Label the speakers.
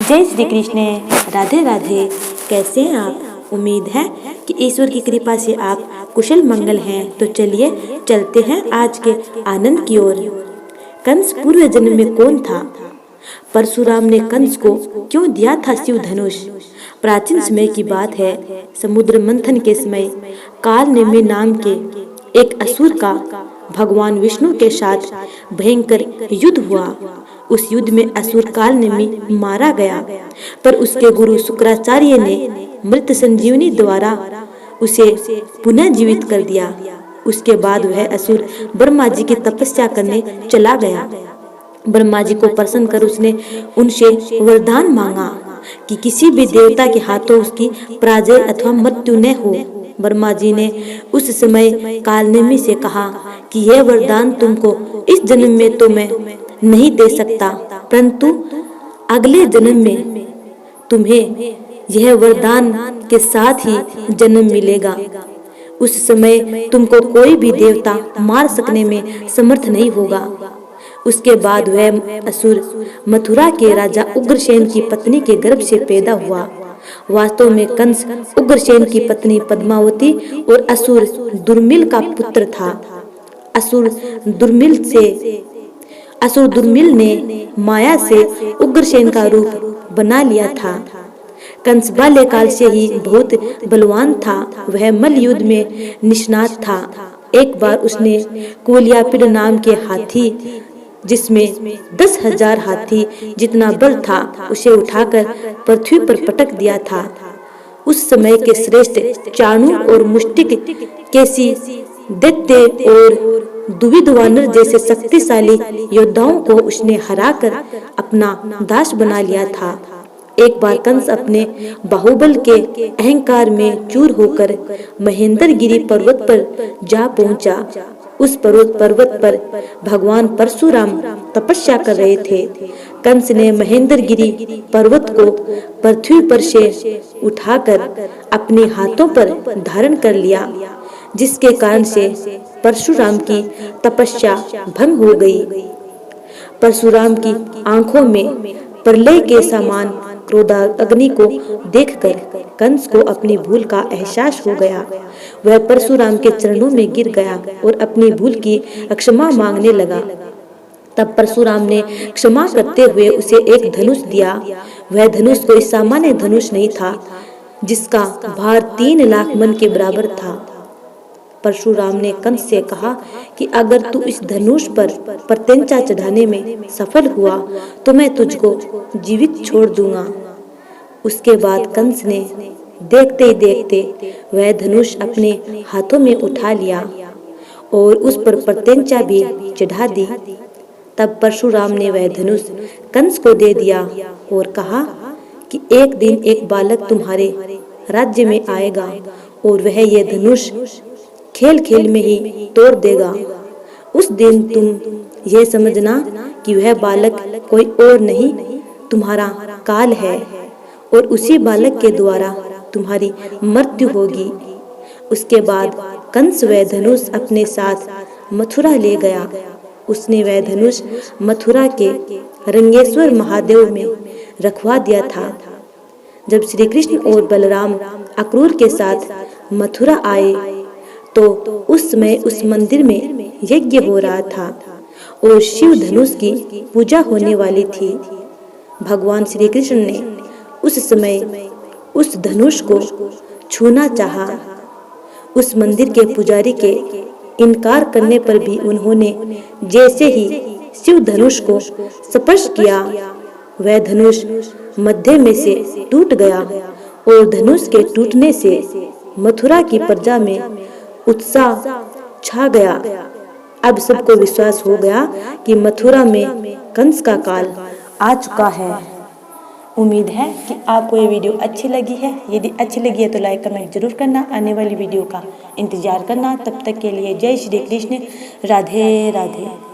Speaker 1: जय श्री कृष्ण। राधे राधे। कैसे हैं आप? उम्मीद है कि ईश्वर की कृपा से आप कुशल मंगल हैं। तो चलिए चलते हैं आज के आनंद की ओर। कंस पूर्व जन्म में कौन था? परशुराम ने कंस को क्यों दिया था शिव धनुष? प्राचीन समय की बात है। समुद्र मंथन के समय कालनेमी नाम के एक असुर का भगवान विष्णु के साथ भयंकर युद्ध हुआ। उस युद्ध में असुर कालनेमी मारा गया, पर उसके गुरु शुक्राचार्य ने मृत संजीवनी द्वारा उसे पुनः जीवित कर दिया। उसके बाद वह असुर ब्रह्मा जी की तपस्या करने चला गया। ब्रह्मा जी को प्रसन्न कर उसने उनसे वरदान मांगा कि किसी भी देवता के हाथों उसकी पराजय अथवा मृत्यु न हो। ब्रह्मा जी ने उस समय कालनेमी से कहा कि यह वरदान तुमको इस जन्म में तो मैं नहीं दे सकता, परंतु अगले जन्म में तुम्हें यह वरदान के साथ ही जन्म मिलेगा। उस समय तुमको कोई भी देवता मार सकने में समर्थ नहीं होगा। उसके बाद वह असुर मथुरा के राजा उग्रसेन की पत्नी के गर्भ से पैदा हुआ। वास्तव में कंस उग्रसेन की पत्नी पद्मावती और असुर दुर्मिल का पुत्र था। असुर दुर्मिल ने माया से उग्रसेन का रूप बना लिया था। कंस बाल्यकाल से ही बहुत बलवान था। वह मल्ल युद्ध में निष्णात था। एक बार उसने कुवलयापिड़ नाम के हाथी, जिसमें 10,000 हाथी जितना बल था, उसे उठाकर पृथ्वी पर पटक दिया था। उस समय के श्रेष्ठ चाणूर और मुष्टिक केसी, दैत्य और द्विविध वानर जैसे शक्तिशाली योद्धाओं को उसने हराकर अपना दास बना लिया था। एक बार कंस अपने बाहुबल के अहंकार में चूर होकर महेंद्रगिरी पर्वत पर जा पहुंचा। उस पर्वत पर भगवान परशुराम तपस्या कर रहे थे। कंस ने महेंद्रगिरी पर्वत को पृथ्वी पर से उठाकर अपने हाथों पर धारण कर लिया, जिसके कारण से परशुराम की तपस्या भंग हो गई। परशुराम की आंखों में प्रलय के समान क्रोधाग्नि को देखकर कंस को अपनी भूल का एहसास हो गया। वह परशुराम के चरणों में गिर गया और अपनी भूल की क्षमा मांगने लगा। तब परशुराम ने क्षमा करते हुए उसे एक धनुष दिया। वह धनुष कोई सामान्य धनुष नहीं था, जिसका भार 3 लाख मन के बराबर था। परशुराम ने कंस से कहा कि अगर तू इस धनुष पर प्रत्यंचा चढ़ाने में सफल हुआ तो मैं तुझको जीवित छोड़ दूंगा। उसके बाद कंस ने देखते ही देखते वह धनुष अपने हाथों में उठा लिया और उस पर प्रत्यंचा भी चढ़ा दी। तब परशुराम ने वह धनुष कंस को दे दिया और कहा कि एक दिन एक बालक तुम्हारे राज्य में आएगा और वह यह धनुष खेल खेल में ही तोड़ देगा। उस दिन तुम यह समझना कि वह बालक कोई और नहीं, तुम्हारा काल है, और उसी बालक के द्वारा तुम्हारी मृत्यु होगी। उसके बाद कंस वह धनुष अपने साथ मथुरा ले गया। उसने वह धनुष मथुरा के रंगेश्वर महादेव में रखवा दिया था। जब श्री कृष्ण और बलराम अक्रूर के साथ मथुरा आए तो उस समय उस मंदिर में यज्ञ हो रहा था और शिव धनुष की पूजा होने वाली थी। भगवान श्री कृष्ण ने उस समय उस धनुष को छूना चाहा। उस मंदिर के पुजारी के इनकार करने पर भी उन्होंने जैसे ही शिव धनुष को स्पर्श किया, वह धनुष मध्य में से टूट गया और धनुष के टूटने से मथुरा की प्रजा में उत्साह छा गया। अब सबको विश्वास हो गया कि मथुरा में कंस का काल आ चुका है। उम्मीद है कि आपको ये वीडियो अच्छी लगी है। यदि अच्छी लगी है तो लाइक कमेंट जरूर करना। आने वाली वीडियो का इंतजार करना। तब तक के लिए जय श्री कृष्ण। राधे राधे।